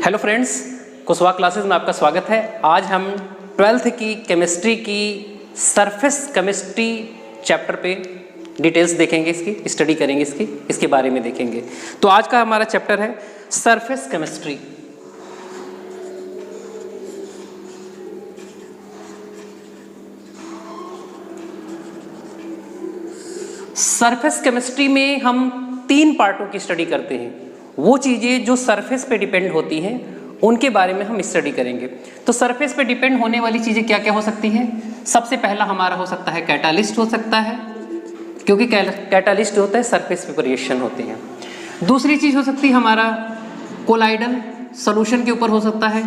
Hello friends, Kushwaha classes में आपका स्वागत है। आज हम 12th की केमिस्ट्री की सरफेस केमिस्ट्री चैप्टर पे डिटेल्स देखेंगे, इसकी स्टडी करेंगे, इसके बारे में देखेंगे। तो आज का हमारा चैप्टर है सरफेस केमिस्ट्री। सरफेस केमिस्ट्री में हम 3 पार्टों की स्टडी करते हैं। वो चीज़ें जो सरफेस पे डिपेंड होती हैं उनके बारे में हम स्टडी करेंगे। तो सरफेस पे डिपेंड होने वाली चीज़ें क्या क्या हो सकती हैं? सबसे पहला हमारा हो सकता है कैटालिस्ट हो सकता है, क्योंकि कैटालिस्ट होता है सरफेस पे रिएक्शन होते हैं। दूसरी चीज़ हो सकती है हमारा कोलाइडल सॉल्यूशन के ऊपर हो सकता है।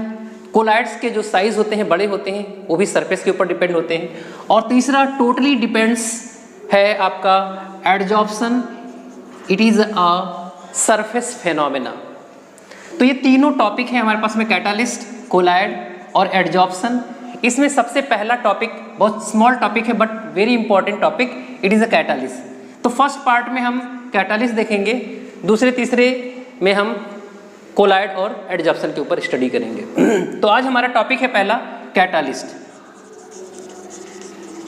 कोलाइड्स के जो साइज होते हैं बड़े होते हैं, वो भी सरफेस के ऊपर डिपेंड होते हैं। और तीसरा टोटली डिपेंड्स है आपका adsorption, it is a surface phenomena. तो ये तीनों टॉपिक है हमारे पास में, कैटालिस्ट, कोलाइड और एडजॉर्प्शन। इसमें सबसे पहला टॉपिक बहुत स्मॉल टॉपिक है but very important topic, it is a catalyst. तो फर्स्ट पार्ट में हम कैटालिस्ट देखेंगे, दूसरे तीसरे में हम कोलाइड और एडजॉर्प्शन के ऊपर स्टडी करेंगे। तो आज हमारा टॉपिक है पहला कैटालिस्ट।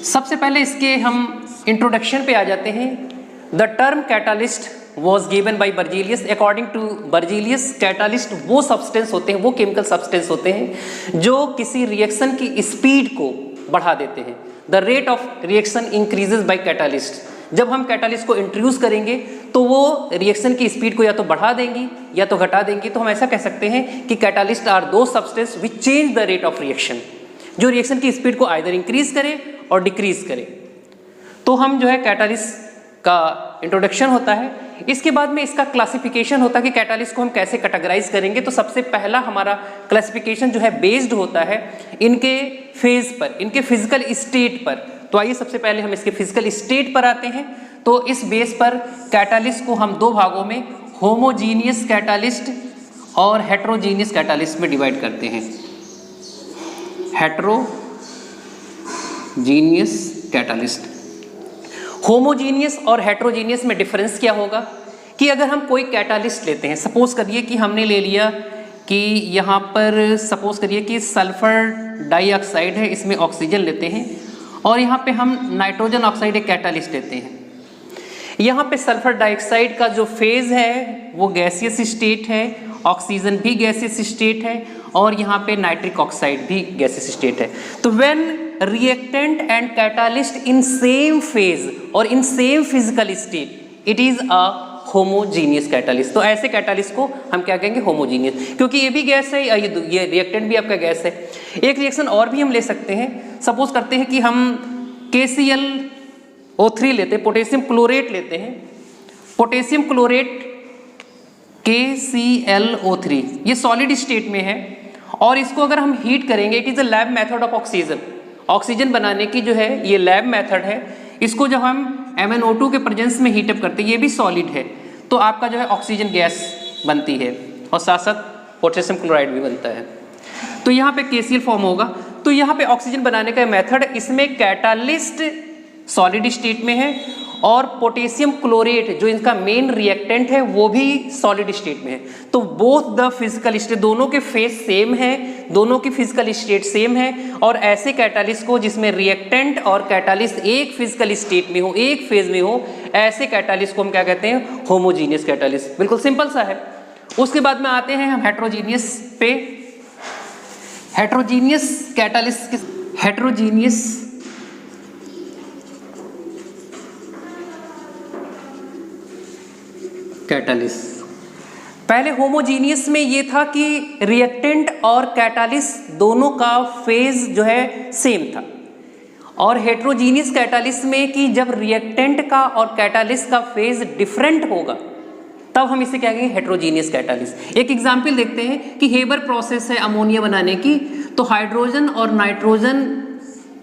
सबसे पहले इसके हम इंट्रोडक्शन पे आ जाते हैं। The term catalyst was given by Berzelius. According to Berzelius, catalyst वो सब्सटेंस होते हैं, वो केमिकल सब्सटेंस होते हैं जो किसी रिएक्शन की स्पीड को बढ़ा देते हैं। The rate of reaction increases by catalyst. जब हम कैटालिस्ट को इंट्रोड्यूस करेंगे तो वो रिएक्शन की स्पीड को या तो बढ़ा देंगी या तो घटा देंगी। तो हम ऐसा कह सकते हैं कि कैटालिस्ट आर दो substance which change the rate of reaction, जो रिएक्शन की स्पीड को आइदर इंक्रीज करे और डिक्रीज करे। तो हम जो है कैटालिस्ट का इंट्रोडक्शन होता है। इसके बाद में इसका क्लासिफिकेशन होता है कि कैटालिस्ट को हम कैसे कैटेगराइज करेंगे। तो सबसे पहला हमारा क्लासिफिकेशन जो है बेस्ड होता है इनके फेज पर, इनके फिजिकल स्टेट पर। तो आइए सबसे पहले हम इसके फिजिकल स्टेट पर आते हैं। तो इस बेस पर कैटालिस्ट को हम 2 भागों में होमोजीनियस कैटालिस्ट और हेट्रोजीनियस कैटालिस्ट में डिवाइड करते हैं। हेट्रोजीनियस कैटालिस्ट, होमोजीनियस और हेट्रोजीनियस में डिफरेंस क्या होगा कि अगर हम कोई कैटालिस्ट लेते हैं, सपोज करिए कि हमने ले लिया कि यहाँ पर सपोज करिए कि सल्फर डाइऑक्साइड है, इसमें ऑक्सीजन लेते हैं और यहाँ पे हम नाइट्रोजन ऑक्साइड एक कैटालिस्ट लेते हैं। यहाँ पे सल्फर डाइऑक्साइड का जो फेज है वो गैसियस स्टेट है, ऑक्सीजन भी गैसियस स्टेट है और यहाँ पे नाइट्रिक ऑक्साइड भी गैसियस स्टेट है। तो when reactant and catalyst in same phase और in same physical state, it is a homogeneous catalyst। तो ऐसे कैटालिस्ट को हम क्या कहेंगे? होमोजीनियस, क्योंकि ये भी गैस है, ये रिएक्टेंट भी आपका गैस है। एक रिएक्शन और भी हम ले सकते हैं। सपोज करते हैं कि हम KClO3 लेते हैं, पोटेशियम क्लोरेट लेते हैं। पोटेशियम क्लोरेट KClO3 ये सॉलिड स्टेट में है और इसको अगर हम हीट करेंगे, it is a lab method of oxygen बनाने की जो है ये लैब मेथड है। इसको जब हम MnO2 के प्रेजेंस में हीटअप करते हैं, ये भी सॉलिड है, तो आपका जो है ऑक्सीजन गैस बनती है और साथ साथ पोटेशियम क्लोराइड भी बनता है। तो यहाँ पे KCl फॉर्म होगा। तो यहाँ पे ऑक्सीजन बनाने का मेथड, इसमें कैटालिस्ट सॉलिड स्टेट में है और पोटेशियम क्लोरेट जो इनका मेन रिएक्टेंट है वो भी सॉलिड स्टेट में है। तो बोथ द फिजिकल स्टेट, दोनों के फेज सेम है, दोनों की फिजिकल स्टेट सेम है। और ऐसे कैटालिस्ट को जिसमें रिएक्टेंट और कैटालिस्ट एक फिजिकल स्टेट में हो, एक फेज में हो, ऐसे कैटालिस्ट को हम क्या कहते हैं? Homogeneous catalyst. बिल्कुल सिंपल सा है। उसके बाद में आते हैं हम हेट्रोजीनियस पे। Heterogeneous catalyst, heterogeneous catalyst. पहले होमोजीनियस में ये था कि रिएक्टेंट और कैटालिस्ट दोनों का फेज जो है सेम था, और हेट्रोजीनियस कैटालिस्ट में कि जब रिएक्टेंट का और कैटालिस्ट का फेज डिफरेंट होगा तब हम इसे क्या कहेंगे? Heterogeneous catalyst. एक एग्जांपल देखते हैं कि हेबर प्रोसेस है अमोनिया बनाने की। तो हाइड्रोजन और नाइट्रोजन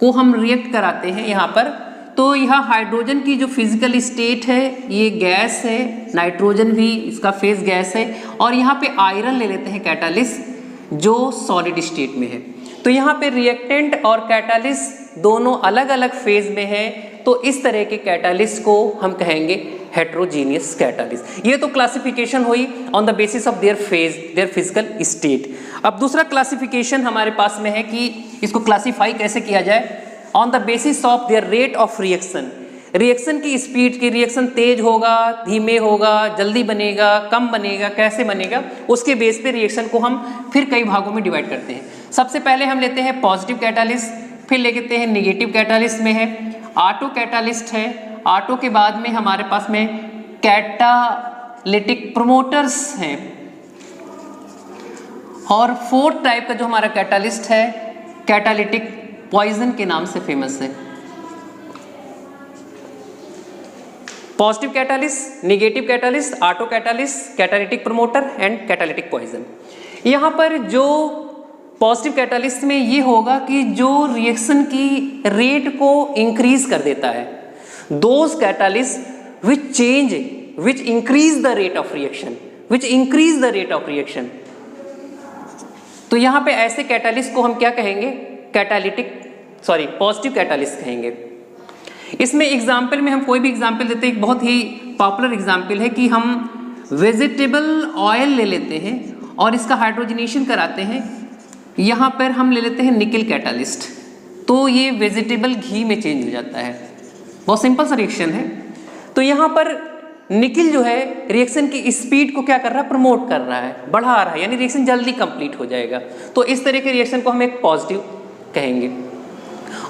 को हम रिएक्ट कराते हैं यहाँ पर। तो यहाँ हाइड्रोजन की जो फिजिकल स्टेट है ये गैस है, नाइट्रोजन भी इसका फेज गैस है, और यहाँ पे आयरन ले लेते हैं कैटालिस्ट जो सॉलिड स्टेट में है। तो यहाँ पे रिएक्टेंट और कैटालिस्ट दोनों अलग अलग फेज में है। तो इस तरह के कैटालिस्ट को हम कहेंगे हेट्रोजीनियस कैटालिस्ट। ये तो क्लासिफिकेशन हुई on the basis of their phase, their physical state. अब दूसरा क्लासिफिकेशन हमारे पास में है कि इसको क्लासीफाई कैसे किया जाए, on the basis of their rate of reaction. Reaction की स्पीड की, रिएक्शन तेज होगा, धीमे होगा, जल्दी बनेगा, कम बनेगा, कैसे बनेगा, उसके बेस पे रिएक्शन को हम फिर कई भागों में डिवाइड करते हैं। सबसे पहले हम लेते हैं पॉजिटिव कैटालिस्ट, फिर लेते हैं निगेटिव कैटालिस्ट में है ऑटो कैटालिस्ट है, ऑटो के बाद में हमारे पास में कैटालिटिक प्रमोटर्स हैं, और फोर्थ टाइप का जो हमारा कैटालिस्ट है कैटालिटिक पॉइजन के नाम से फेमस है। Positive catalyst, negative catalyst, auto catalyst, catalytic promoter and catalytic poison. यहाँ पर जो पॉजिटिव कैटालिस्ट में ये होगा कि जो रिएक्शन की रेट को इंक्रीज कर देता है, those catalyst which change, which increase the rate of reaction, which increase the rate of reaction. तो यहाँ पे ऐसे कैटालिस्ट को हम क्या कहेंगे, पॉजिटिव कैटालिस्ट कहेंगे। इसमें एग्जाम्पल में हम कोई भी एग्जाम्पल देते हैं, एक बहुत ही पॉपुलर एग्जाम्पल है कि हम वेजिटेबल ऑयल ले लेते हैं और इसका हाइड्रोजनेशन कराते हैं। यहाँ पर हम ले लेते हैं निकल कैटालिस्ट, तो ये वेजिटेबल घी में चेंज हो जाता है। बहुत सिंपल सा रिएक्शन है। तो यहाँ पर निकल जो है रिएक्शन की स्पीड को क्या कर रहा है, प्रमोट कर रहा है, बढ़ा रहा है, यानी रिएक्शन जल्दी कंप्लीट हो जाएगा। तो इस तरह के रिएक्शन को हम एक पॉजिटिव कहेंगे।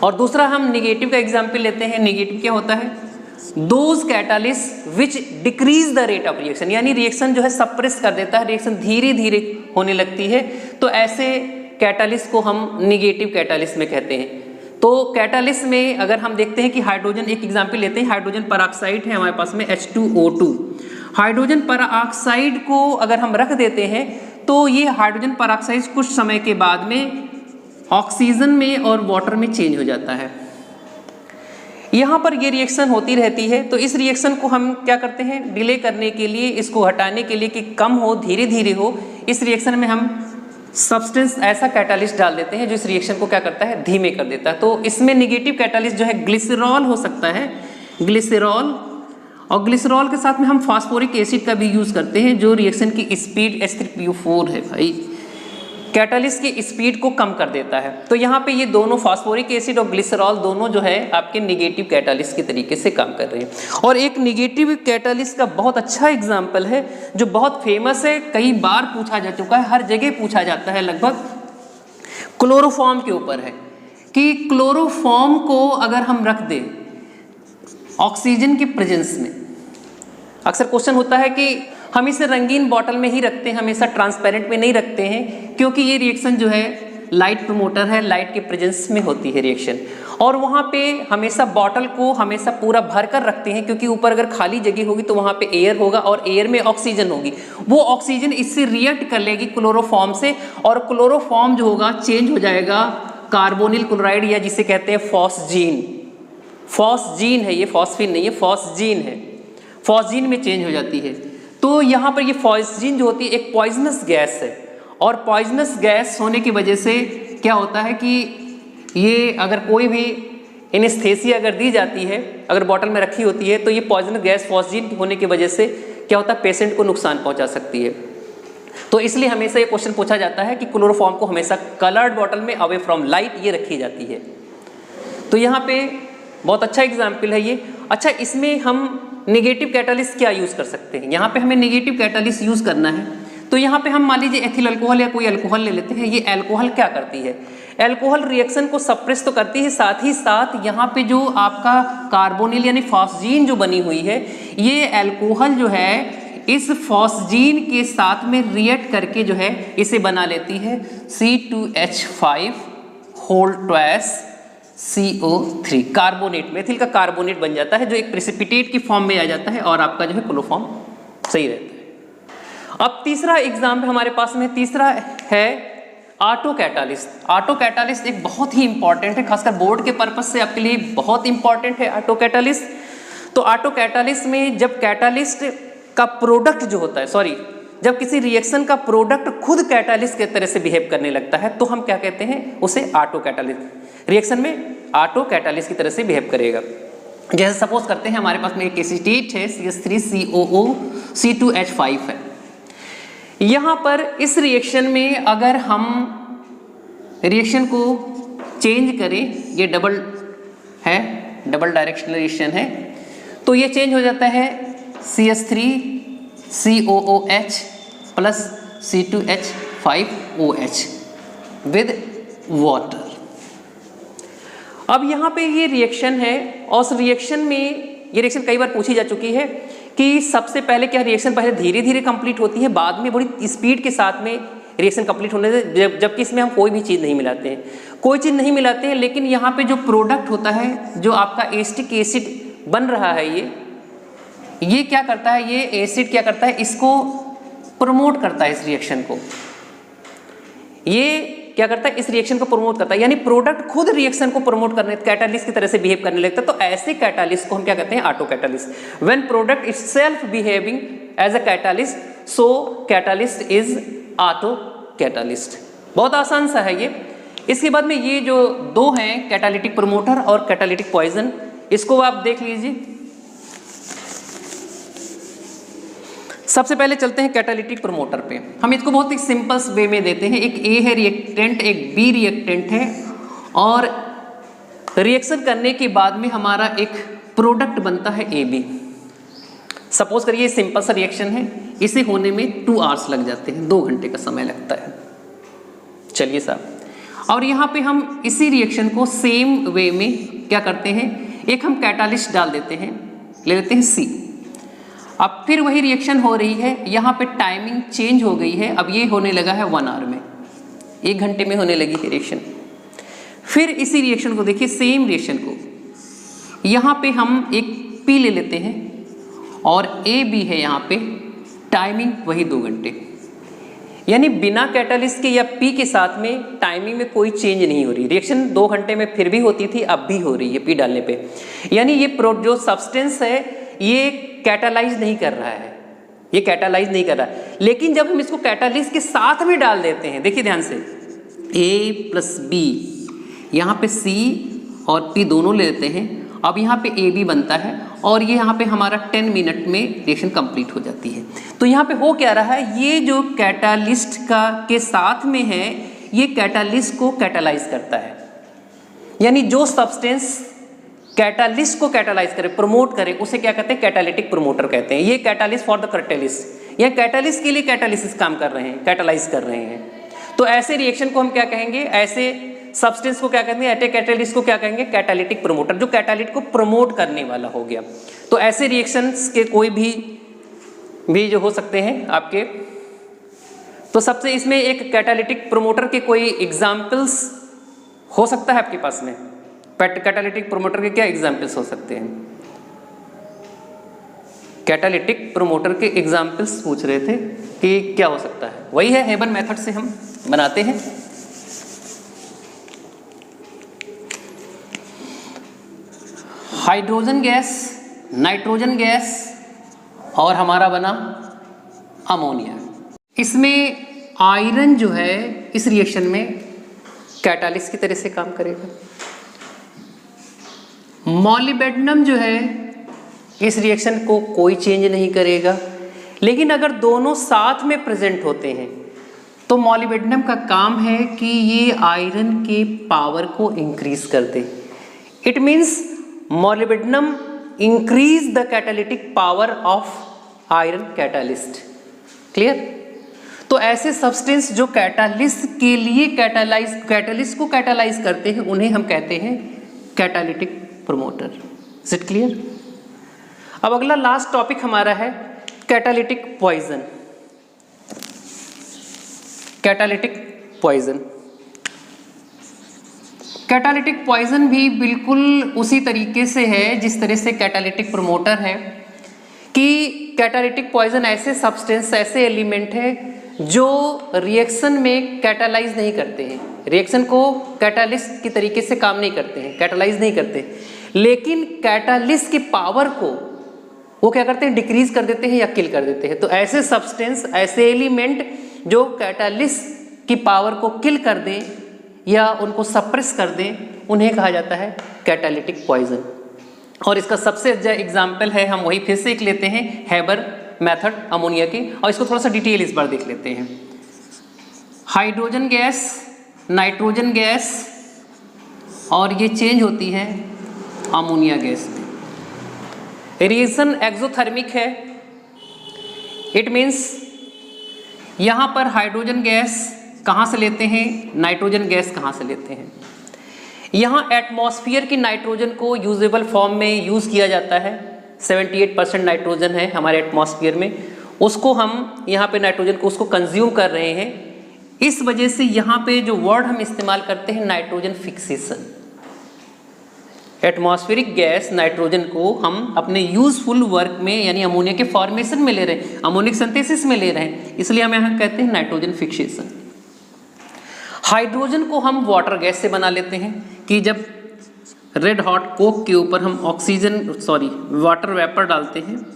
और दूसरा हम निगेटिव का एग्जाम्पल लेते हैं। निगेटिव क्या होता है, those catalyst which decrease the rate of reaction, यानी रिएक्शन जो है सप्रेस कर देता है, रिएक्शन धीरे धीरे होने लगती है, तो ऐसे कैटालिस्ट को हम निगेटिव कैटालिस्ट में कहते हैं। तो कैटालिस्ट में अगर हम देखते हैं कि हाइड्रोजन, एक एग्जाम्पल लेते हैं, हाइड्रोजन परऑक्साइड है हमारे पास में H2O2। हाइड्रोजन परऑक्साइड को अगर हम रख देते हैं तो ये हाइड्रोजन परऑक्साइड कुछ समय के बाद में ऑक्सीजन में और वाटर में चेंज हो जाता है। यहाँ पर ये रिएक्शन होती रहती है। तो इस रिएक्शन को हम क्या करते हैं, डिले करने के लिए, इसको हटाने के लिए कि कम हो, धीरे धीरे हो, इस रिएक्शन में हम सब्सटेंस ऐसा कैटालिस्ट डाल देते हैं जो इस रिएक्शन को क्या करता है, धीमे कर देता है। तो इसमें निगेटिव कैटालिस्ट जो है ग्लिसरॉल हो सकता है, ग्लिसरॉल, और ग्लिसरॉल के साथ में हम फास्फोरिक एसिड का भी यूज करते हैं जो रिएक्शन की स्पीड H3PO4 है भाई, कैटालिस्ट की स्पीड को कम कर देता है। तो यहाँ पे ये दोनों फास्फोरिक एसिड और ग्लिसरॉल दोनों जो है आपके निगेटिव कैटालिस्ट के तरीके से काम कर रहे हैं। और एक निगेटिव कैटालिस्ट का बहुत अच्छा एग्जाम्पल है जो बहुत फेमस है, कई बार पूछा जा चुका है, हर जगह पूछा जाता है, लगभग क्लोरोफॉर्म के ऊपर है कि क्लोरोफॉर्म को अगर हम रख दें ऑक्सीजन के प्रेजेंस में, अक्सर क्वेश्चन होता है कि हम इसे रंगीन बॉटल में ही रखते हैं, हमेशा ट्रांसपेरेंट में नहीं रखते हैं, क्योंकि ये रिएक्शन जो है लाइट प्रमोटर है, लाइट के प्रेजेंस में होती है रिएक्शन। और वहाँ पे हमेशा बॉटल को हमेशा पूरा भर कर रखते हैं, क्योंकि ऊपर अगर खाली जगह होगी तो वहाँ पे एयर होगा और एयर में ऑक्सीजन होगी, वो ऑक्सीजन इससे रिएक्ट कर लेगी क्लोरोफॉर्म से, और क्लोरोफॉर्म जो होगा चेंज हो जाएगा कार्बोनिल क्लोराइड, या जिसे कहते हैं फॉस्जीन। फॉस्जीन है ये, फॉस्फीन नहीं है, फॉस्जीन है, फॉस्जीन में चेंज हो जाती है। तो यहाँ पर ये फॉस्जीन जो होती है एक पॉइजनस गैस है, और पॉइजनस गैस होने की वजह से क्या होता है कि ये अगर कोई भी एनेस्थेसिया अगर दी जाती है, अगर बॉटल में रखी होती है, तो ये पॉइजनस गैस फॉस्जीन होने की वजह से क्या होता है, पेशेंट को नुकसान पहुंचा सकती है। तो इसलिए हमेशा ये क्वेश्चन पूछा जाता है कि क्लोरोफॉर्म को हमेशा कलर्ड बॉटल में अवे फ्रॉम लाइट ये रखी जाती है। तो यहाँ पे बहुत अच्छा एग्जाम्पल है ये। अच्छा, इसमें हम नेगेटिव कैटालिस्ट क्या यूज़ कर सकते हैं, यहाँ पे हमें नेगेटिव कैटालिस्ट यूज़ करना है। तो यहाँ पे हम मान लीजिए एथिल अल्कोहल या कोई अल्कोहल ले लेते हैं। ये अल्कोहल क्या करती है, अल्कोहल रिएक्शन को सप्रेस तो करती है, साथ ही साथ यहाँ पे जो आपका कार्बोनिल यानी फॉस्जीन जो बनी हुई है, ये अल्कोहल जो है इस फॉस्जीन के साथ में रिएक्ट करके जो है इसे बना लेती है C2H5 whole twice CO3, carbonate, methyl का कार्बोनेट बन जाता है जो एक प्रेसिपिटेट की फॉर्म में आ जाता है, और आपका जो है क्लोरोफॉर्म सही रहता है। अब तीसरा एग्जाम्पल हमारे पास में, तीसरा है ऑटो कैटालिस्ट। ऑटो कैटालिस्ट एक बहुत ही इंपॉर्टेंट है, खासकर बोर्ड के पर्पज से आपके लिए बहुत इंपॉर्टेंट है ऑटो कैटालिस्ट। तो ऑटो कैटालिस्ट में जब कैटालिस्ट का प्रोडक्ट जो होता है, जब किसी रिएक्शन का प्रोडक्ट खुद कैटालिस्ट के तरह से बिहेव करने लगता है, तो हम क्या कहते हैं उसे, ऑटो कैटालिस्ट। रिएक्शन में ऑटो कैटालिस्ट की तरह से बिहेव करेगा। जैसे सपोज करते हैं हमारे पास में एक एसीटेट है CH3COO C2H5 है। यहाँ पर इस रिएक्शन में अगर हम रिएक्शन को चेंज करें, ये डबल डायरेक्शनल रिएक्शन है, तो ये चेंज हो जाता है CH3COOH plus C2H5OH with water. अब यहाँ पे ये रिएक्शन है और उस रिएक्शन में ये रिएक्शन कई बार पूछी जा चुकी है कि सबसे पहले क्या रिएक्शन पहले धीरे धीरे कंप्लीट होती है, बाद में बड़ी स्पीड के साथ में रिएक्शन कंप्लीट होने से, जबकि इसमें हम कोई भी चीज़ नहीं मिलाते हैं, कोई चीज़ नहीं मिलाते हैं। लेकिन यहाँ पे जो प्रोडक्ट होता है, जो आपका एसिटिक एसिड बन रहा है, ये क्या करता है, ये एसिड क्या करता है, इसको प्रमोट करता है, इस रिएक्शन को ये क्या करता है, इस रिएक्शन को प्रमोट करता है, यानी प्रोडक्ट खुद रिएक्शन को प्रमोट करने, कैटालिस्ट की तरह से बिहेव करने लगता है। तो ऐसे कैटालिस्ट को हम क्या कहते हैं, auto catalyst. When product itself behaving as a catalyst, so catalyst is auto catalyst. बहुत आसान सा है ये। इसके बाद में ये जो दो हैं, कैटालिटिक प्रमोटर और कैटालिटिक पॉइजन, इसको आप देख लीजिए। सबसे पहले चलते हैं कैटालिटिक प्रमोटर पे। हम इसको बहुत ही सिंपल वे में देते हैं। एक ए है रिएक्टेंट, एक बी रिएक्टेंट है, और रिएक्शन करने के बाद में हमारा एक प्रोडक्ट बनता है ए बी। सपोज करिए सिंपल सा रिएक्शन है, इसे होने में 2 आवर्स लग जाते हैं, 2 घंटे का समय लगता है। चलिए साहब, और यहाँ पे हम इसी रिएक्शन को सेम वे में क्या करते हैं, एक हम कैटालिस्ट डाल देते हैं, ले लेते हैं सी। अब फिर वही रिएक्शन हो रही है, यहाँ पे टाइमिंग चेंज हो गई है, अब ये होने लगा है 1 आवर में, 1 घंटे में होने लगी है रिएक्शन। फिर इसी रिएक्शन को देखिए, सेम रिएक्शन को यहाँ पे हम एक पी ले लेते हैं और ए बी है, यहाँ पे टाइमिंग वही 2 घंटे, यानी बिना कैटालिस्ट के या पी के साथ में टाइमिंग में कोई चेंज नहीं हो रही। रिएक्शन 2 घंटे में फिर भी होती थी, अब भी हो रही है पी डालने पे, यानी ये जो सब्सटेंस है ये कैटालाइज नहीं कर रहा है, ये कैटालाइज नहीं कर रहा है। लेकिन जब हम इसको कैटालिस्ट के साथ में डाल देते हैं, देखिए ध्यान से, ए प्लस बी, यहाँ पे सी और पी दोनों ले लेते हैं, अब यहाँ पे ए बी बनता है, और ये यहाँ पे हमारा 10 मिनट में रिएक्शन कंप्लीट हो जाती है। तो यहाँ पे हो क्या रहा है, ये जो कैटालिस्ट का के साथ में है, ये कैटालिस्ट को कैटालाइज करता है, यानी जो सब्सटेंस कैटालिस्ट को कैटालाइज करे, प्रमोट करे, उसे क्या कहते हैं, कैटालिटिक प्रमोटर कहते हैं। ये कैटालिस्ट फॉर द कैटालिस्ट, या कैटालिस्ट के लिए कैटालिसिस काम कर रहे हैं, कैटालाइज कर रहे हैं। तो ऐसे रिएक्शन को हम क्या कहेंगे, ऐसे सब्सटेंस को क्या कहेंगे, ऐसे कैटालिस्ट को क्या कहेंगे, कैटालिटिक प्रमोटर, जो कैटालिट को प्रमोट करने वाला हो गया। तो ऐसे रिएक्शंस के कोई भी जो हो सकते हैं आपके, तो सबसे इसमें एक कैटालिटिक प्रमोटर के कोई एग्जाम्पल्स हो सकता है आपके पास में, कैटालिटिक प्रमोटर के क्या एग्जाम्पल्स हो सकते हैं, कैटालिटिक प्रमोटर के एग्जाम्पल्स पूछ रहे थे कि क्या हो सकता है, वही है हेबन मेथड से हम बनाते हैं। हाइड्रोजन गैस, नाइट्रोजन गैस, और हमारा बना अमोनिया। इसमें आयरन जो है इस रिएक्शन में कैटालिस्ट की तरह से काम करेगा। मॉलिब्डेनम जो है इस रिएक्शन को कोई चेंज नहीं करेगा, लेकिन अगर दोनों साथ में प्रेजेंट होते हैं तो मॉलिब्डेनम का काम है कि ये आयरन के पावर को इंक्रीज कर दे। It means molybdenum increase the catalytic power of iron catalyst. Clear? तो ऐसे सब्सटेंस जो कैटालिस्ट के लिए कैटालिस्ट को कैटालाइज करते हैं, उन्हें हम कहते हैं catalytic promoter. Is it clear? अब अगला लास्ट टॉपिक हमारा है catalytic poison. Catalytic poison, catalytic poison भी बिल्कुल उसी तरीके से है जिस तरह से कैटालिटिक प्रमोटर है, कि कैटालिटिक पॉइजन ऐसे सब्सटेंस, ऐसे एलिमेंट है जो रिएक्शन में कैटालाइज नहीं करते हैं, रिएक्शन को कैटालिस्ट की तरीके से काम नहीं करते हैं, कैटालाइज नहीं करते, लेकिन कैटालिस्ट की पावर को वो क्या करते हैं, डिक्रीज कर देते हैं या किल कर देते हैं। तो ऐसे सब्सटेंस, ऐसे एलिमेंट जो कैटालिस्ट की पावर को किल कर दें या उनको सप्रेस कर दें, उन्हें कहा जाता है कैटालिटिक पॉइजन। और इसका सबसे अच्छा एग्जाम्पल है, हम वही फिर से एक लेते हैं, हेबर मेथड अमोनिया की, और इसको थोड़ा सा डिटेल इस बार देख लेते हैं। हाइड्रोजन गैस, नाइट्रोजन गैस, और ये चेंज होती है अमोनिया गैस में। रिएक्शन एक्सोथर्मिक है, इट मीन्स यहाँ पर हाइड्रोजन गैस कहाँ से लेते हैं, नाइट्रोजन गैस कहाँ से लेते हैं। यहाँ एटमॉस्फेयर की नाइट्रोजन को यूजेबल फॉर्म में यूज़ किया जाता है, 78% नाइट्रोजन है हमारे एटमॉस्फेयर में, उसको हम यहाँ पे नाइट्रोजन को उसको कंज्यूम कर रहे हैं। इस वजह से यहाँ पे जो वर्ड हम इस्तेमाल करते हैं nitrogen fixation, atmospheric gas nitrogen को हम अपने यूजफुल वर्क में यानी अमोनिया के फॉर्मेशन में ले रहे हैं, अमोनिक सिंथेसिस में ले रहे हैं, इसलिए हम यहाँ कहते हैं नाइट्रोजन फिक्सेशन। हाइड्रोजन को हम वाटर गैस से बना लेते हैं कि जब रेड हॉट कोक के ऊपर हम वाटर वेपर डालते हैं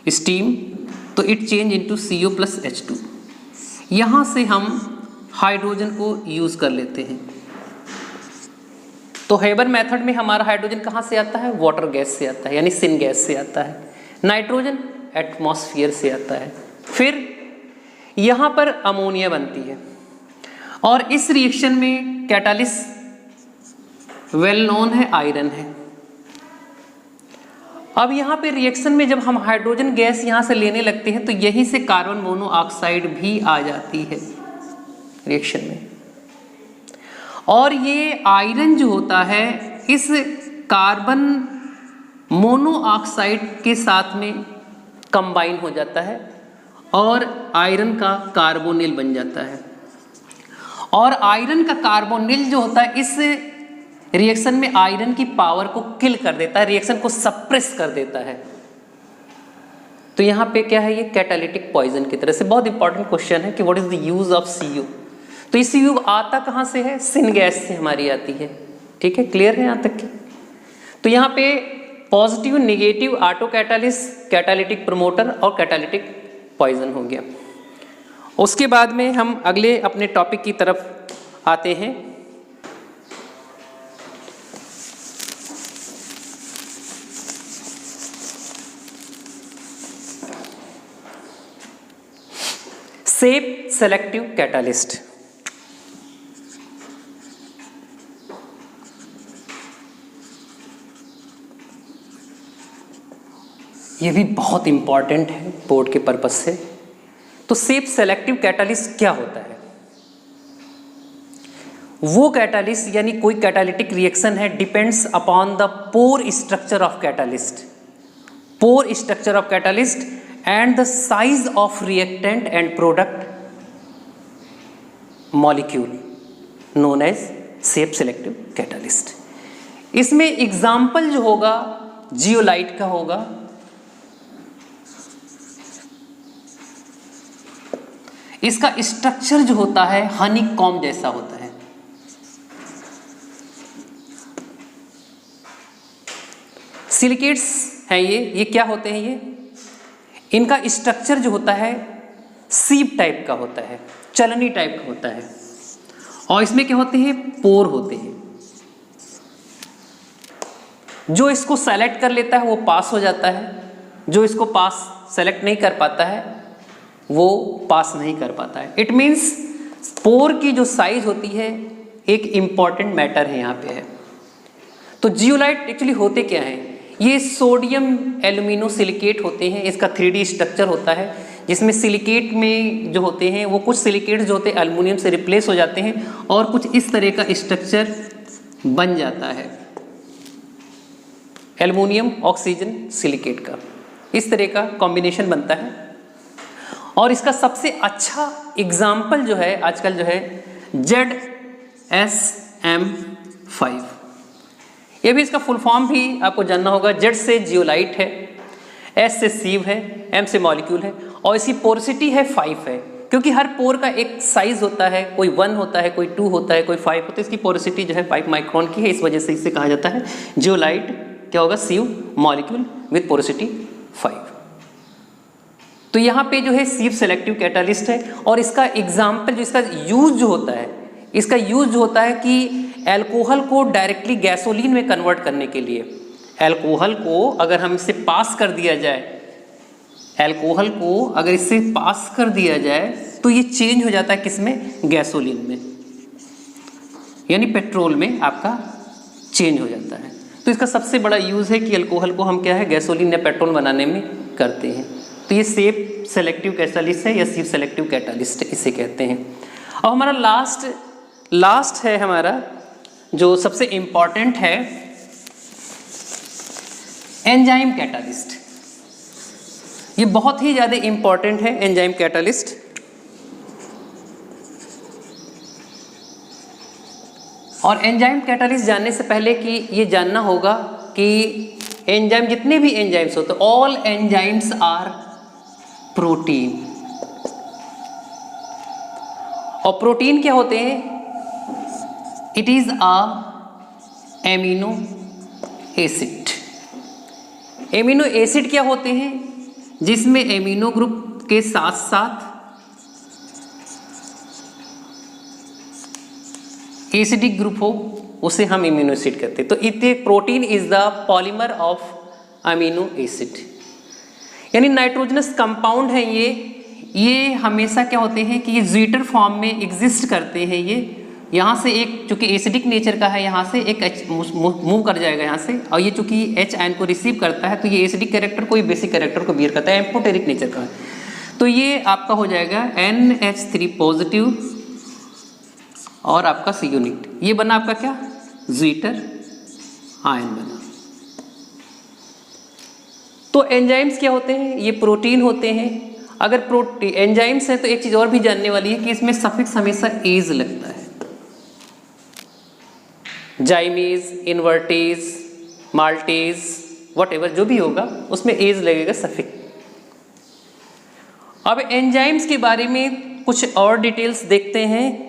स्टीम, तो इट चेंज इनटू CO+H2, यहाँ से हम हाइड्रोजन को यूज़ कर लेते हैं। तो हेबर मेथड में हमारा हाइड्रोजन कहाँ से आता है, वाटर गैस से आता है, यानी सिन गैस से आता है। नाइट्रोजन एटमॉस्फेयर से आता है। फिर यहाँ पर अमोनिया बनती है, और इस रिएक्शन में कैटालिस्ट वेल नोन है, आयरन है। अब यहाँ पे रिएक्शन में जब हम हाइड्रोजन गैस यहाँ से लेने लगते हैं तो यहीं से कार्बन मोनोऑक्साइड भी आ जाती है रिएक्शन में, और ये आयरन जो होता है इस कार्बन मोनोऑक्साइड के साथ में कंबाइन हो जाता है और आयरन का कार्बोनिल बन जाता है। और आयरन का कार्बोनिल जो होता है इस रिएक्शन में आयरन की पावर को किल कर देता है, रिएक्शन को सप्रेस कर देता है। तो यहाँ पे क्या है, ये कैटालिटिक पॉइजन की तरह से बहुत इंपॉर्टेंट क्वेश्चन है कि what is the use of Cu। तो ये Cu आता कहाँ से है, सिन गैस से हमारी आती है। ठीक है, क्लियर है यहाँ तक की। तो यहाँ पे positive, negative, auto catalyst, catalytic promoter और कैटालिटिक पॉइजन हो गया। उसके बाद में हम अगले अपने टॉपिक की तरफ आते हैं। Safe selective catalyst. ये भी बहुत इंपॉर्टेंट है बोर्ड के पर्पस से। तो सेफ सेलेक्टिव कैटालिस्ट क्या होता है? वो कैटालिस्ट यानी कोई कैटालिटिक रिएक्शन है depends upon the pore structure of catalyst, pore structure of catalyst and the size of reactant and product molecule known as safe selective catalyst। इसमें एग्जाम्पल जो होगा जियोलाइट का होगा, इसका स्ट्रक्चर जो होता है हनीकॉम्ब जैसा होता है। सिलिकेट्स हैं ये क्या होते हैं, ये इनका स्ट्रक्चर जो होता है सीप टाइप का होता है, चलनी टाइप का होता है, और इसमें क्या होते हैं, पोर होते हैं। जो इसको सेलेक्ट कर लेता है वो पास हो जाता है, जो इसको पास सेलेक्ट नहीं कर पाता है वो पास नहीं कर पाता है। इट मीन्स पोर की जो साइज होती है एक इम्पॉर्टेंट मैटर है यहाँ पे है। तो जियोलाइट एक्चुअली होते क्या हैं, ये सोडियम एल्यूमिनो सिलिकेट होते हैं। इसका 3D स्ट्रक्चर होता है जिसमें सिलिकेट में जो होते हैं वो कुछ सिलिकेट जो होते हैं एल्युमिनियम से रिप्लेस हो जाते हैं और कुछ इस तरह का स्ट्रक्चर बन जाता है, एल्युमिनियम ऑक्सीजन सिलिकेट का इस तरह का कॉम्बिनेशन बनता है। और इसका सबसे अच्छा एग्जाम्पल जो है आजकल जो है ZSM5। ये भी इसका फुल फॉर्म भी आपको जानना होगा। Z से जियोलाइट है, S से सीव है, M से मॉलिक्यूल है, और इसकी पोरोसिटी है 5 है, क्योंकि हर पोर का एक साइज होता है, कोई 1 होता है, कोई 2 होता है, कोई 5 होता है। इसकी पोरोसिटी जो है 5 माइक्रोन की है, इस वजह से इसे कहा जाता है जियोलाइट क्या होगा, सीव मॉलिक्यूल विथ पोरोसिटी 5। तो यहाँ पे जो है सीव सेलेक्टिव कैटालिस्ट है। और इसका एग्जाम्पल जो इसका यूज जो होता है, इसका यूज जो होता है कि एल्कोहल को डायरेक्टली गैसोलीन में कन्वर्ट करने के लिए, अल्कोहल को अगर हम इससे पास कर दिया जाए, अल्कोहल को अगर इससे पास कर दिया जाए तो ये चेंज हो जाता है किसमें, गैसोलीन में, यानी पेट्रोल में आपका चेंज हो जाता है। तो इसका सबसे बड़ा यूज़ है कि अल्कोहल को हम क्या है, गैसोलीन या पेट्रोल बनाने में करते हैं। तो ये सेफ सेलेक्टिव कैटालिस्ट है या सेफ सेलेक्टिव कैटालिस्ट इसे कहते हैं। अब हमारा लास्ट है हमारा जो सबसे इम्पॉर्टेंट है, एंजाइम कैटालिस्ट। ये बहुत ही ज़्यादा इम्पॉर्टेंट है एंजाइम कैटालिस्ट। और एंजाइम कैटालिस्ट जानने से पहले कि ये जानना होगा कि एंजाइम, जितने भी एंजाइम्स होते हैं, ऑल एंजाइम्स आर प्रोटीन। और प्रोटीन क्या होते हैं, it is a amino acid. Amino acid क्या होते हैं, जिसमें एमिनो ग्रुप के साथ साथ एसिडिक ग्रुप हो, उसे हम एमिनो एसिड कहते हैं। तो इतने protein is the polymer of amino acid, यानी नाइट्रोजनस कंपाउंड है ये हमेशा क्या होते हैं कि ये ज्वीटर फॉर्म में एग्जिस्ट करते हैं। ये यहाँ से एक चूंकि एसिडिक नेचर का है, यहाँ से एक H मूव कर जाएगा यहाँ से, और ये चूंकि H आयन को रिसीव करता है तो ये एसिडिक कैरेक्टर को, ये बेसिक कैरेक्टर को बियर करता है, एम्फोटेरिक नेचर का है। तो ये आपका हो जाएगा NH3 पॉजिटिव और आपका C यूनिट, ये बना आपका क्या, ज्वीटर आयन बना। तो एंजाइम्स क्या होते हैं, ये प्रोटीन होते हैं। अगर प्रोटीन एंजाइम्स है तो एक चीज और भी जानने वाली है कि इसमें सफिक्स हमेशा एज लगता है। जाइमेज, इन्वर्टेज, माल्टेज, व्हाटएवर जो भी होगा उसमें एज लगेगा, सफिक्स। अब एंजाइम्स के बारे में कुछ और डिटेल्स देखते हैं।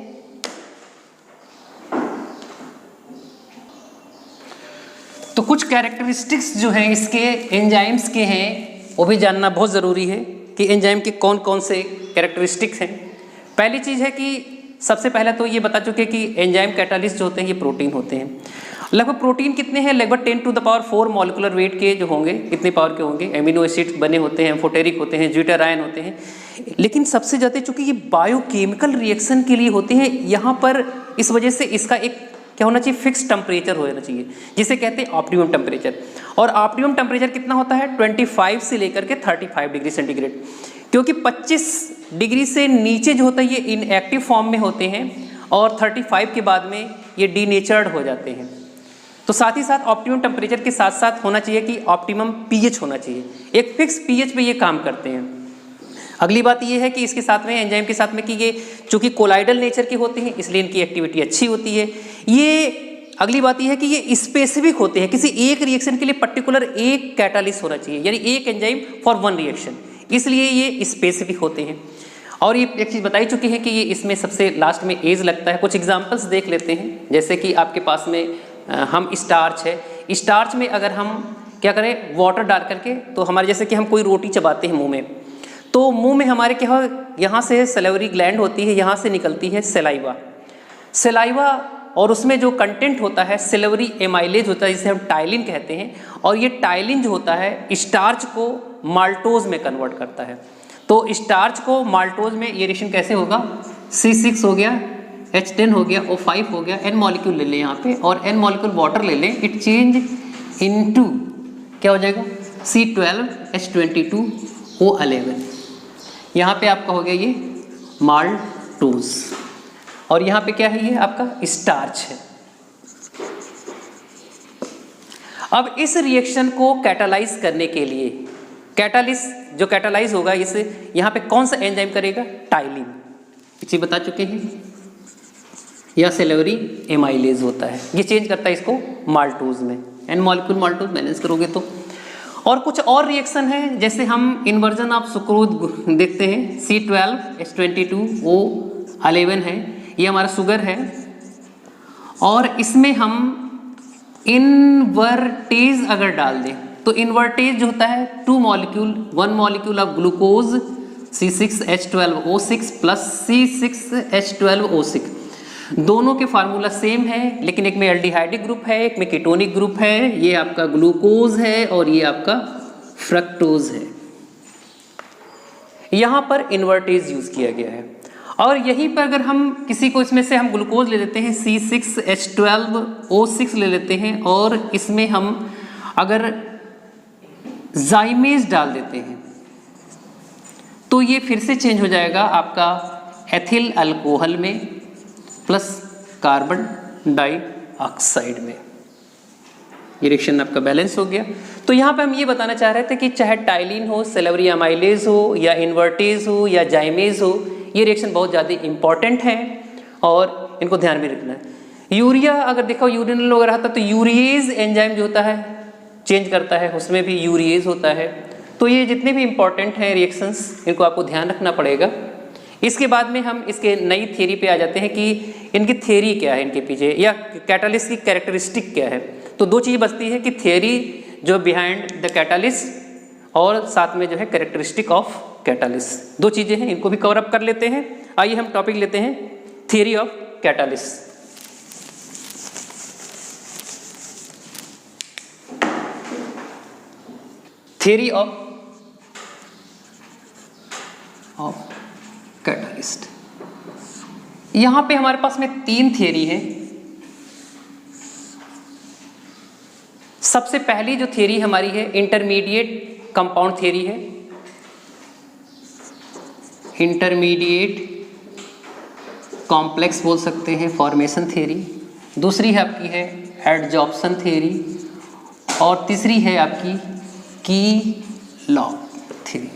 तो कुछ कैरेक्टरिस्टिक्स जो हैं इसके एंजाइम्स के हैं, वो भी जानना बहुत ज़रूरी है कि एंजाइम के कौन कौन से कैरेक्टरिस्टिक्स हैं। पहली चीज़ है कि सबसे पहले तो ये बता चुके कि एंजाइम कैटालिस्ट जो होते हैं ये प्रोटीन होते हैं। लगभग प्रोटीन कितने हैं, लगभग 10⁴ मॉलिक्यूलर वेट के जो होंगे, इतने पावर के होंगे। एमिनो एसिड्स बने होते हैं, एम्फोटेरिक होते हैं, ज्वीटर आयन होते हैं। लेकिन सबसे ज़्यादा चूँकि ये बायोकेमिकल रिएक्शन के लिए होते हैं, यहाँ पर इस वजह से इसका एक क्या होना चाहिए, फिक्स टेम्परेचर होना चाहिए, जिसे कहते हैं ऑप्टिमम टेम्परेचर। और ऑप्टिमम टेम्परेचर कितना होता है, 25 से लेकर के 35 डिग्री सेंटीग्रेड, क्योंकि 25 डिग्री से नीचे जो होता है ये इनएक्टिव फॉर्म में होते हैं और 35 के बाद में ये डीनेचर्ड हो जाते हैं। तो साथ ही साथ ऑप्टिमम टेम्परेचर के साथ साथ होना चाहिए कि ऑप्टिमम पीएच होना चाहिए, एक फिक्स पीएच पे ये काम करते हैं। अगली बात ये है कि इसके साथ में एंजाइम के साथ में कि ये चूँकि कोलाइडल नेचर के होते हैं इसलिए इनकी एक्टिविटी अच्छी होती है। ये अगली बात यह है कि ये स्पेसिफिक होते हैं, किसी एक रिएक्शन के लिए पर्टिकुलर एक कैटालिस्ट होना चाहिए, यानी एक एंजाइम फॉर वन रिएक्शन, इसलिए ये स्पेसिफिक होते हैं। और ये एक चीज़ बताई चुकी है कि ये इसमें सबसे लास्ट में एज लगता है। कुछ एग्जांपल्स देख लेते हैं, जैसे कि आपके पास में हम स्टार्च है, स्टार्च में अगर हम क्या करें, वाटर डाल करके, तो हमारे जैसे कि हम कोई रोटी चबाते हैं मुँह में, तो मुँह में हमारे क्या, यहाँ से सेलेवरी ग्लैंड होती है, यहाँ से निकलती है सेलाइवा, और उसमें जो कंटेंट होता है सेलेवरी एमाइलेज होता है, जिसे हम टाइलिन कहते हैं। और ये टाइलिन जो होता है स्टार्च को माल्टोज में कन्वर्ट करता है। तो स्टार्च को माल्टोज में ये रिएक्शन कैसे होगा, C6 हो गया, H10 हो गया, O5 हो गया, N मॉलिक्यूल ले लें यहाँ पे, और N मॉलिक्यूल वाटर ले लें, इट चेंज इनटू क्या हो जाएगा, C12 H22 O11। यहाँ पे आपका हो गया ये माल्टोज, और यहाँ पे क्या है, ये आपका स्टार्च है। अब इस रिएक्शन को कैटालाइज करने के लिए, कैटालिस्ट जो कैटालाइज होगा इसे, यहाँ पे कौन सा एंजाइम करेगा, टाइलिन, इसे बता चुके हैं, या सेलेवरी एमाइलेज होता है, ये चेंज करता है इसको माल्टोज में। एन मॉलिक्यूल माल्टोज बैलेंस करोगे तो। और कुछ और रिएक्शन है, जैसे हम इन्वर्जन ऑफ सुक्रोज देखते हैं, C12 H22 O11 है, ये हमारा शुगर है, और इसमें हम इनवर्टेज अगर डाल दें तो इनवर्टेज जो होता है 1 molecule of glucose C6H12O6 plus C6H12O6, दोनों के फार्मूला सेम है, लेकिन एक में एल्डिहाइडिक ग्रुप है, एक में कीटोनिक ग्रुप है। ये आपका ग्लूकोज है और ये आपका फ्रक्टोज है। यहाँ पर इन्वर्टेज यूज किया गया है। और यहीं पर अगर हम किसी को इसमें से हम ग्लूकोज ले लेते हैं C6H12O6 ले लेते हैं और इसमें हम अगर जाइमेज डाल देते हैं तो ये फिर से चेंज हो जाएगा आपका एथिल अल्कोहल में प्लस कार्बन डाइऑक्साइड में। ये रिएक्शन आपका बैलेंस हो गया। तो यहाँ पे हम ये बताना चाह रहे थे कि चाहे टाइलिन हो, सेलेवरी अमाइलेज हो या इन्वर्टेज हो या जाइमेज हो, ये रिएक्शन बहुत ज़्यादा इंपॉर्टेंट है और इनको ध्यान में रखना है। यूरिया अगर देखो यूरिनल वगैरह था तो यूरिएज एंजाइम जो होता है चेंज करता है, उसमें भी यूरिएज होता है। तो ये जितने भी इंपॉर्टेंट हैं रिएक्शंस, इनको आपको ध्यान रखना पड़ेगा। इसके बाद में हम इसके नई थ्योरी पे आ जाते हैं कि इनकी थ्योरी क्या है इनके पीछे, या कैटालिस्ट की कैरेक्टरिस्टिक क्या है। तो दो चीज़ बचती है कि थ्योरी जो बिहाइंड द कैटालिस्ट और साथ में जो है कैरेक्टरिस्टिक ऑफ कैटालिस्ट, दो चीज़ें हैं, इनको भी कवर अप कर लेते हैं। आइए हम टॉपिक लेते हैं theory of catalyst. Theory of catalyst. यहां पे हमारे पास में तीन थ्योरी है। सबसे पहली जो थ्योरी हमारी है इंटरमीडिएट कंपाउंड थ्योरी है, इंटरमीडिएट कॉम्प्लेक्स बोल सकते हैं फॉर्मेशन थ्योरी। दूसरी है आपकी है एडजॉर्प्शन थ्योरी और तीसरी है आपकी की लॉ थ्योरी।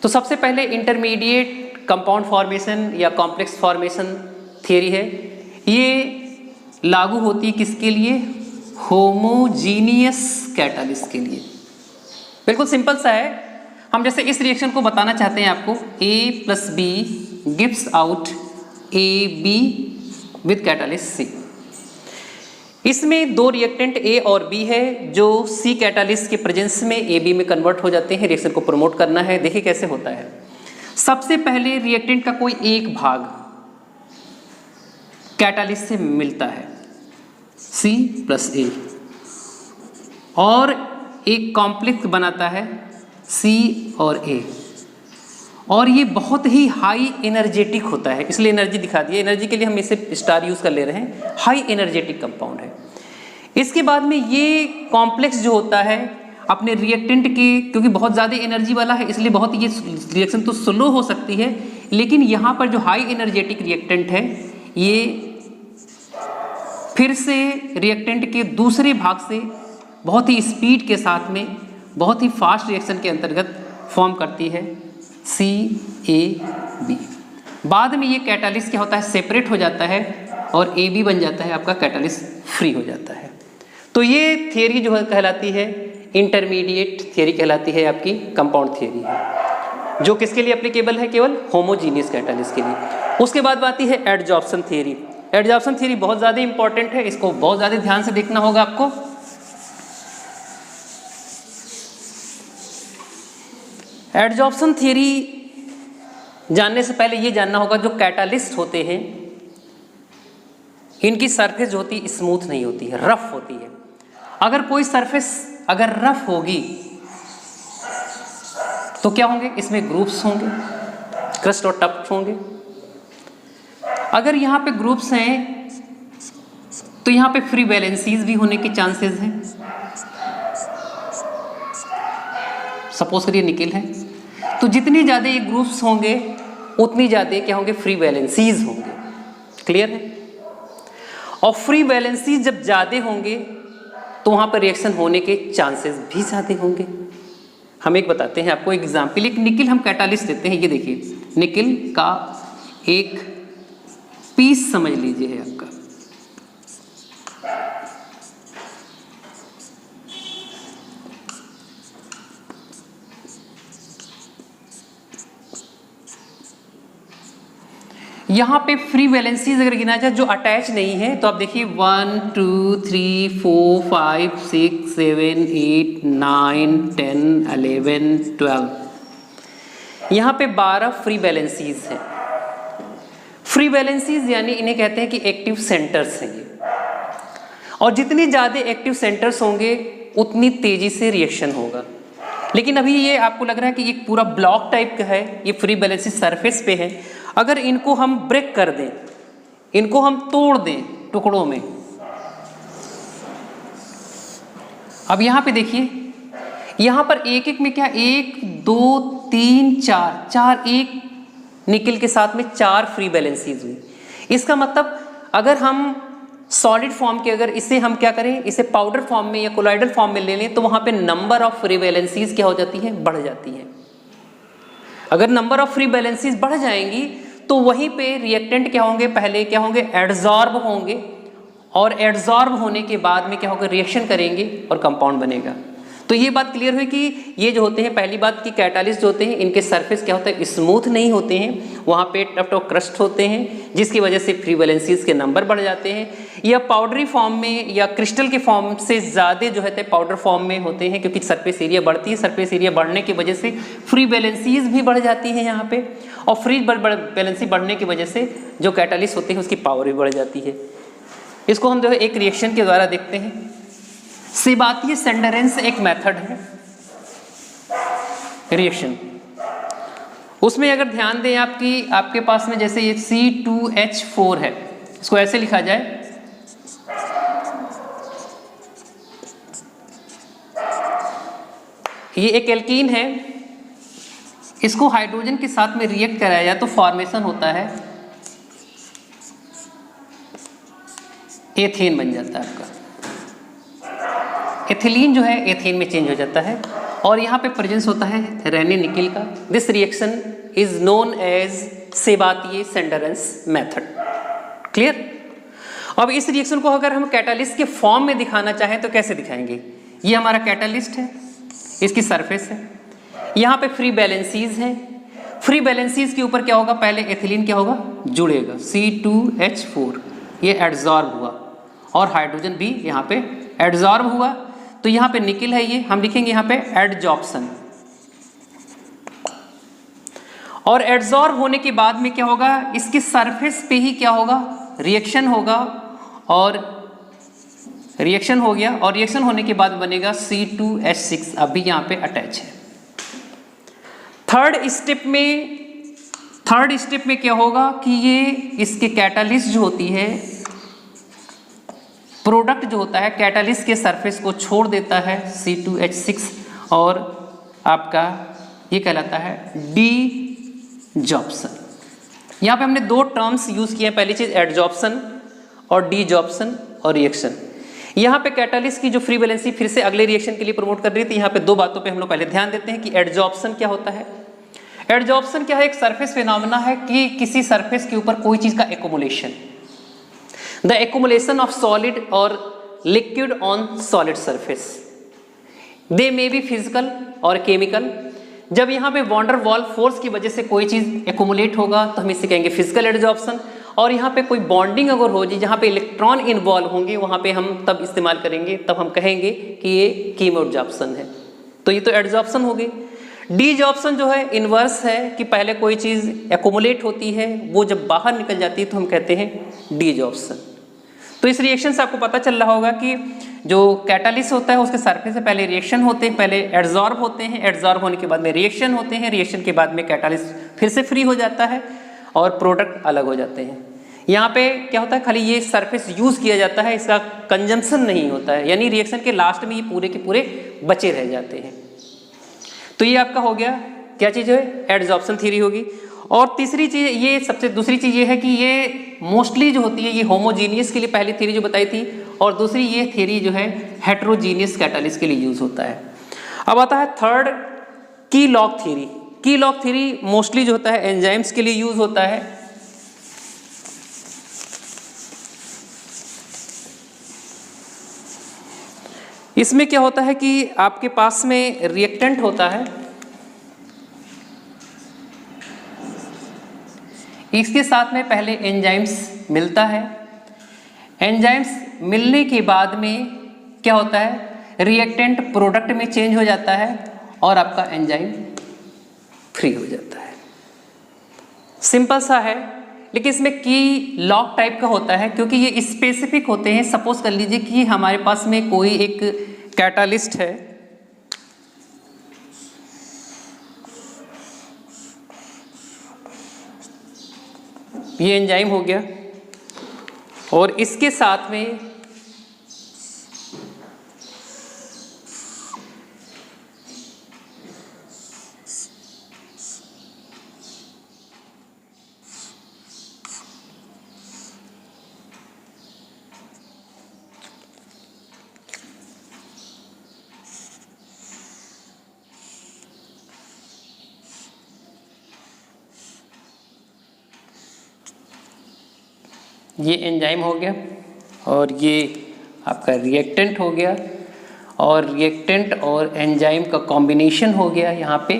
तो सबसे पहले इंटरमीडिएट कंपाउंड फॉर्मेशन या कॉम्प्लेक्स फॉर्मेशन थ्योरी है। ये लागू होती है किसके लिए? होमोजीनियस कैटालिस्ट के लिए। बिल्कुल सिंपल सा है। हम जैसे इस रिएक्शन को बताना चाहते हैं आपको, A + B gives out AB with catalyst C। इसमें दो रिएक्टेंट A और B है जो C कैटालिस्ट के प्रेजेंस में AB में कन्वर्ट हो जाते हैं। रिएक्शन को प्रमोट करना है, देखिए कैसे होता है। सबसे पहले रिएक्टेंट का कोई एक भाग कैटालिस्ट से मिलता है C + A और एक कॉम्प्लेक्स बनाता है C और A, और ये बहुत ही हाई एनर्जेटिक होता है, इसलिए एनर्जी दिखा दिया। एनर्जी के लिए हम इसे स्टार यूज कर ले रहे हैं। हाई एनर्जेटिक कंपाउंड है। इसके बाद में ये कॉम्प्लेक्स जो होता है अपने रिएक्टेंट के, क्योंकि बहुत ज़्यादा एनर्जी वाला है इसलिए बहुत ये रिएक्शन तो स्लो हो सकती है, लेकिन यहाँ पर जो हाई एनर्जेटिक रिएक्टेंट है ये फिर से रिएक्टेंट के दूसरे भाग से बहुत ही स्पीड के साथ में बहुत ही फास्ट रिएक्शन के अंतर्गत फॉर्म करती है CAB। बाद में ये कैटालिस्ट क्या होता है, सेपरेट हो जाता है और AB बन जाता है, आपका कैटालिस्ट फ्री हो जाता है। तो ये थियरी जो है कहलाती है इंटरमीडिएट थियरी, कहलाती है आपकी कंपाउंड थियरी, जो किसके लिए एप्लीकेबल है? केवल होमोजीनियस कैटालिस्ट के लिए। उसके बाद आती है एडजॉर्प्शन थियरी। एडजॉर्प्शन थियरी बहुत ज़्यादा इंपॉर्टेंट है, इसको बहुत ज़्यादा ध्यान से देखना होगा आपको। एडजॉर्प्शन थियरी जानने से पहले ये जानना होगा जो कैटालिस्ट होते हैं इनकी सरफेस जो होती है स्मूथ नहीं होती है, रफ होती है। अगर कोई सरफेस अगर रफ होगी तो क्या होंगे? इसमें ग्रुप्स होंगे, क्रस्ट और टफ्ट होंगे। अगर यहाँ पे ग्रुप्स हैं तो यहाँ पे फ्री वैलेंसीज भी होने के चांसेस हैं। सपोज करिए निकेल है, तो जितनी ज़्यादा ये ग्रुप्स होंगे उतनी ज़्यादा क्या होंगे? फ्री वैलेंसीज होंगे। क्लियर है? और फ्री वैलेंसीज जब ज़्यादा होंगे तो वहाँ पर रिएक्शन होने के चांसेस भी ज़्यादा होंगे। हम एक बताते हैं आपको एग्जाम्पल। एक निकिल हम कैटालिस्ट देते हैं, ये देखिए निकिल का एक पीस समझ लीजिए है आपका। यहाँ पे फ्री वैलेंसीज अगर गिना जाए जो अटैच नहीं है तो आप देखिए 1 2 3 4 5 6 7 8 9 10 11 12, यहाँ पे 12 फ्री वैलेंसीज हैं। फ्री वैलेंसीज यानी इन्हें कहते हैं कि एक्टिव सेंटर्स हैं ये, और जितनी ज़्यादा एक्टिव सेंटर्स होंगे उतनी तेजी से रिएक्शन होगा। लेकिन अभी ये आपको लग रहा है कि ये पूरा ब्लॉक टाइप का है, ये फ्री वैलेंसी सरफेस पे है। अगर इनको हम ब्रेक कर दें, इनको हम तोड़ दें टुकड़ों में, अब यहाँ पे देखिए, यहाँ पर एक एक में क्या, 1 2 3 4 4 एक निकल के साथ में 4 फ्री वैलेंसीज हुई। इसका मतलब अगर हम सॉलिड फॉर्म के, अगर इसे हम क्या करें, इसे पाउडर फॉर्म में या कोलॉइडल फॉर्म में ले लें तो वहाँ पे नंबर ऑफ फ्री वैलेंसीज क्या हो जाती है, बढ़ जाती है। अगर नंबर ऑफ फ्री वैलेंसीज बढ़ जाएंगी तो वहीं पे रिएक्टेंट क्या होंगे, पहले क्या होंगे, एडजॉर्ब होंगे, और एडजॉर्ब होने के बाद में क्या होगा, रिएक्शन करेंगे और कंपाउंड बनेगा। तो ये बात क्लियर हुई कि ये जो होते हैं, पहली बात कि कैटालिस्ट जो होते हैं इनके सरफेस क्या होता है, स्मूथ नहीं होते हैं, वहाँ पे टफ टफ क्रस्ट होते हैं, जिसकी वजह से फ्री वैलेंसीज के नंबर बढ़ जाते हैं। या पाउडरी फॉर्म में या क्रिस्टल के फॉर्म से ज़्यादा जो है पाउडर फॉर्म में होते हैं, क्योंकि सरफेस एरिया बढ़ती है, सरफेस एरिया बढ़ने की वजह से फ्री वैलेंसीज भी बढ़ जाती है यहाँ पे, और फ्री वैलेंसी बढ़ने की वजह से जो कैटालिस्ट होते हैं उसकी पावर भी बढ़ जाती है। इसको हम जो है एक रिएक्शन के द्वारा देखते हैं। सेबातिये सेंडरेंस एक मेथड है रिएक्शन, उसमें अगर ध्यान दें आपके पास में जैसे ये C2H4 है, इसको ऐसे लिखा जाए, ये एक एल्कीन है, इसको हाइड्रोजन के साथ में रिएक्ट कराया जाए तो फॉर्मेशन होता है एथेन बन जाता है आपका। एथिलीन जो है एथेन में चेंज हो जाता है, और यहाँ पे प्रेजेंस होता है रेने निकल का। This reaction is known as Sabatier Senderens method. Clear? अब इस रिएक्शन को अगर हम कैटालिस्ट के फॉर्म में दिखाना चाहें तो कैसे दिखाएंगे? ये हमारा कैटालिस्ट है, इसकी सरफेस है, यहाँ पे फ्री बैलेंसीज है, फ्री बैलेंसीज के ऊपर क्या होगा, पहले एथिलीन क्या होगा, जुड़ेगा, C2H4, ये एडजॉर्ब हुआ, और हाइड्रोजन भी यहाँ पे एडजॉर्ब हुआ, तो यहाँ पे निकल है, ये हम लिखेंगे यहाँ पे एडजॉर्प्शन। और एडजॉर्ब होने के बाद में क्या होगा, इसके सरफेस पे ही क्या होगा, रिएक्शन होगा, और रिएक्शन हो गया, और रिएक्शन होने के बाद बनेगा C2H6, अभी यहाँ पे अटैच है। थर्ड स्टेप में क्या होगा कि ये इसके कैटालिस्ट जो होती है, प्रोडक्ट जो होता है कैटालिस्ट के सरफेस को छोड़ देता है C2H6, और आपका ये कहलाता है डीजॉर्प्शन। यहाँ पे हमने दो टर्म्स यूज किए हैं, पहली चीज एडजॉर्प्शन और डीजॉर्प्शन और रिएक्शन। यहाँ पे कैटालिस्ट की जो फ्री वैलेंसी फिर से अगले रिएक्शन के लिए प्रमोट कर रही थी, यहाँ पे दो बातों पे हम लोग पहले ध्यान देते हैं कि एडजॉर्प्शन क्या होता है। एडजॉर्प्शन क्या है, एक सरफेस फिनोमेना है कि किसी सरफेस के ऊपर कोई चीज का accumulation, the accumulation of solid और liquid on solid surface, they may be physical और केमिकल। जब यहाँ पे वॉन्डर वॉल फोर्स की वजह से कोई चीज एक्युमुलेट होगा तो हम इसे कहेंगे फिजिकल एडजॉर्प्शन, और यहाँ पे कोई बॉन्डिंग अगर हो जाए जहाँ पे इलेक्ट्रॉन इन्वॉल्व होंगे वहाँ पे हम तब इस्तेमाल करेंगे, तब हम कहेंगे कि ये कीमोएडजॉर्प्शन है। तो ये तो एडजॉर्प्शन हो गई। डीजॉर्प्शन जो है इन्वर्स है कि पहले कोई चीज़ एक्युमुलेट होती है, वो जब बाहर निकल जाती है तो हम कहते हैं डीजॉर्प्शन। तो इस रिएक्शन से आपको पता चल रहा होगा कि जो कैटालिस्ट होता है उसके सरफेस से पहले रिएक्शन होते हैं, पहले एडजॉर्ब होते हैं, एडजॉर्ब होने के बाद में रिएक्शन होते हैं, रिएक्शन के बाद में कैटालिस्ट फिर से फ्री हो जाता है और प्रोडक्ट अलग हो जाते हैं। यहाँ पे क्या होता है, खाली ये सरफेस यूज किया जाता है, इसका कंजम्पशन नहीं होता है, यानी रिएक्शन के लास्ट में ये पूरे के पूरे बचे रह जाते हैं। तो ये आपका हो गया क्या चीज़ है, एडजॉर्प्शन थ्योरी होगी। और तीसरी चीज़, ये सबसे दूसरी चीज़ ये है कि ये मोस्टली जो होती है ये होमोजीनियस के लिए पहली थ्योरी जो बताई थी, और दूसरी ये थ्योरी जो है हेट्रोजीनियस कैटालिस्ट के लिए यूज होता है। अब आता है थर्ड की लॉग थ्योरी। की लॉग थ्योरी मोस्टली जो होता है एंजाइम्स के लिए यूज होता है। इसमें क्या होता है कि आपके पास में रिएक्टेंट होता है, इसके साथ में पहले एंजाइम्स मिलता है, एंजाइम्स मिलने के बाद में क्या होता है, रिएक्टेंट प्रोडक्ट में चेंज हो जाता है और आपका एंजाइम फ्री हो जाता है। सिंपल सा है, लेकिन इसमें की लॉक टाइप का होता है क्योंकि ये स्पेसिफिक होते हैं। सपोज कर लीजिए कि हमारे पास में कोई एक कैटालिस्ट है, ये एंजाइम हो गया, और इसके साथ में ये एंजाइम हो गया और ये आपका रिएक्टेंट हो गया, और रिएक्टेंट और एंजाइम का कॉम्बिनेशन हो गया यहाँ पे।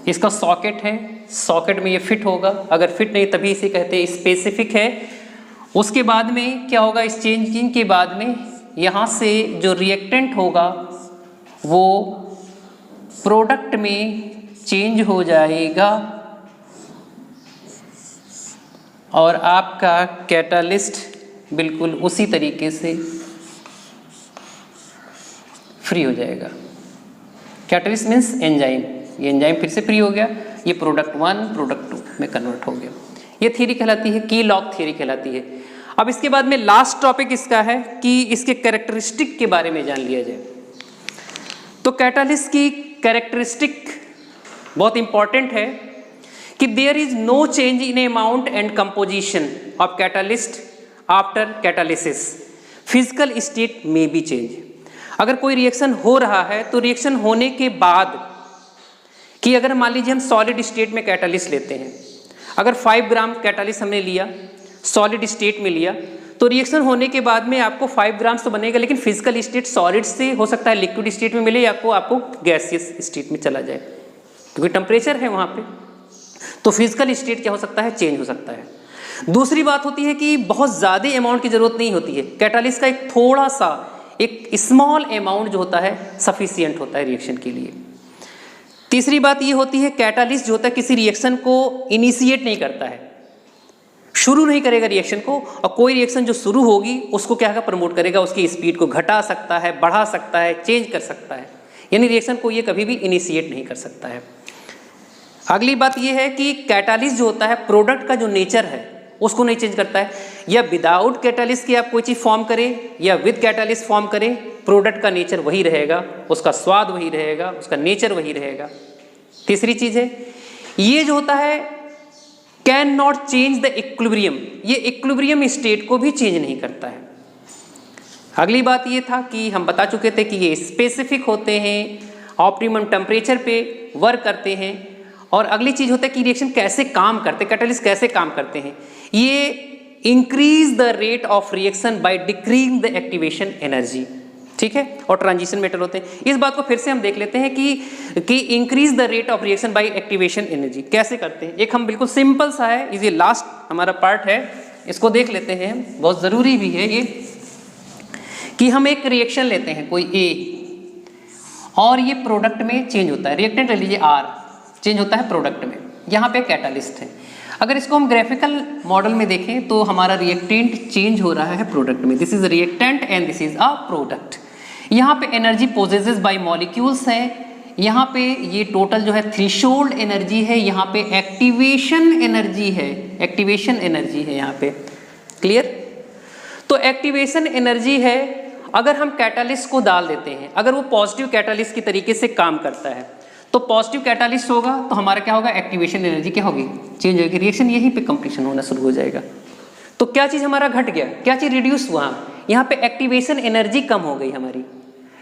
इसका सॉकेट है, सॉकेट में ये फिट होगा, अगर फिट नहीं तभी इसे कहते हैं स्पेसिफिक है। उसके बाद में क्या होगा, इस चेंजिंग के बाद में यहाँ से जो रिएक्टेंट होगा वो प्रोडक्ट में चेंज हो जाएगा और आपका कैटालिस्ट बिल्कुल उसी तरीके से फ्री हो जाएगा। कैटालिस्ट मीन्स एंजाइम, ये एंजाइम फिर से फ्री हो गया, ये प्रोडक्ट 1 प्रोडक्ट 2 में कन्वर्ट हो गया। ये थ्योरी कहलाती है, की लॉक थ्योरी कहलाती है। अब इसके बाद में लास्ट टॉपिक इसका है कि इसके कैरेक्टरिस्टिक के बारे में जान लिया जाए। तो कैटालिस्ट की कैरेक्टरिस्टिक बहुत इंपॉर्टेंट है कि there is no change in amount and composition of catalyst after catalysis, physical state में बी चेंज। अगर कोई रिएक्शन हो रहा है तो रिएक्शन होने के बाद कि अगर मान लीजिए हम सॉलिड स्टेट में कैटालिस्ट लेते हैं, अगर 5 ग्राम कैटालिस्ट हमने लिया सॉलिड स्टेट में लिया, तो रिएक्शन होने के बाद में आपको 5 ग्राम तो बनेगा, लेकिन फिजिकल स्टेट सॉलिड से हो सकता है लिक्विड स्टेट में मिले या आपको गैसियस स्टेट में चला जाए, क्योंकि टेम्परेचर है वहाँ पे। तो फिजिकल स्टेट क्या हो सकता है, चेंज हो सकता है। दूसरी बात होती है कि बहुत ज़्यादा अमाउंट की ज़रूरत नहीं होती है, कैटालिस्ट का एक थोड़ा सा एक स्मॉल अमाउंट जो होता है सफिशियंट होता है रिएक्शन के लिए। तीसरी बात ये होती है कैटालिस्ट जो होता है किसी रिएक्शन को इनिशिएट नहीं करता है, शुरू नहीं करेगा रिएक्शन को, और कोई रिएक्शन जो शुरू होगी उसको क्या प्रमोट करेगा, उसकी स्पीड को घटा सकता है, बढ़ा सकता है, चेंज कर सकता है, यानी रिएक्शन को ये कभी भी इनिशिएट नहीं कर सकता है। अगली बात ये है कि कैटालिस्ट जो होता है प्रोडक्ट का जो नेचर है उसको नहीं चेंज करता है, या विदाउट कैटालिस्ट के आप कोई चीज़ फॉर्म करें या विद कैटालिस्ट फॉर्म करें, प्रोडक्ट का नेचर वही रहेगा, उसका स्वाद वही रहेगा, उसका नेचर वही रहेगा। तीसरी चीज़ है ये जो होता है can not change the equilibrium, ये इक्विलिब्रियम स्टेट को भी चेंज नहीं करता है। अगली बात ये था कि हम बता चुके थे कि ये स्पेसिफिक होते हैं, ऑप्टिमम टेम्परेचर पे वर्क करते हैं। और अगली चीज़ होता है कि रिएक्शन कैसे काम करते हैं, कैटालिस्ट कैसे काम करते हैं, ये increase the rate of reaction by decreasing the activation energy, ठीक है, और ट्रांजिशन मेटल होते हैं। इस बात को फिर से हम देख लेते हैं कि increase the rate of reaction by activation energy कैसे करते हैं। एक हम बिल्कुल सिंपल सा है, ये लास्ट हमारा पार्ट है, इसको देख लेते हैं, बहुत ज़रूरी भी है ये, कि हम एक रिएक्शन लेते हैं कोई ए और ये प्रोडक्ट में चेंज होता है, रिएक्टेंट ले लीजिए आर, चेंज होता है प्रोडक्ट में, यहाँ पे कैटालिस्ट है। अगर इसको हम ग्राफिकल मॉडल में देखें तो हमारा रिएक्टेंट चेंज हो रहा है प्रोडक्ट में, this is reactant and this is a product. यहाँ पे एनर्जी पोजेसेस बाय मॉलिक्यूल्स है, यहाँ पे ये टोटल जो है थ्रेशोल्ड एनर्जी है, यहाँ पे एक्टिवेशन एनर्जी है, एक्टिवेशन एनर्जी है यहाँ पे, क्लियर। तो एक्टिवेशन एनर्जी है, अगर हम कैटालिस्ट को डाल देते हैं, अगर वो पॉजिटिव कैटालिस्ट की तरीके से काम करता है तो पॉजिटिव कैटालिस्ट होगा तो हमारा क्या होगा, एक्टिवेशन एनर्जी क्या होगी, चेंज होगी, रिएक्शन यहीं पे कंप्लीशन होना शुरू हो जाएगा। तो क्या चीज़ हमारा घट गया, क्या चीज़ रिड्यूस हुआ, यहाँ पे एक्टिवेशन एनर्जी कम हो गई, हमारी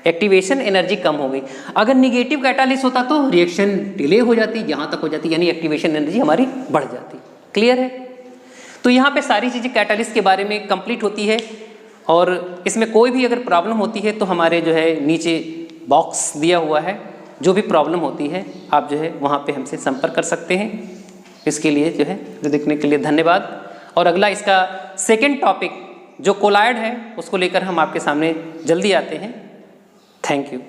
एक्टिवेशन एनर्जी कम हो गई। अगर निगेटिव कैटालिस्ट होता तो रिएक्शन डिले हो जाती, यहाँ तक हो जाती, यानी एक्टिवेशन एनर्जी हमारी बढ़ जाती, क्लियर है। तो यहाँ पे सारी चीज़ें कैटालिस्ट के बारे में कंप्लीट होती है, और इसमें कोई भी अगर प्रॉब्लम होती है तो हमारे जो है नीचे बॉक्स दिया हुआ है, जो भी प्रॉब्लम होती है आप जो है वहाँ पे हमसे संपर्क कर सकते हैं। इसके लिए जो है देखने के लिए धन्यवाद। और अगला इसका सेकंड टॉपिक जो कोलाइड है उसको लेकर हम आपके सामने जल्दी आते हैं। Thank you.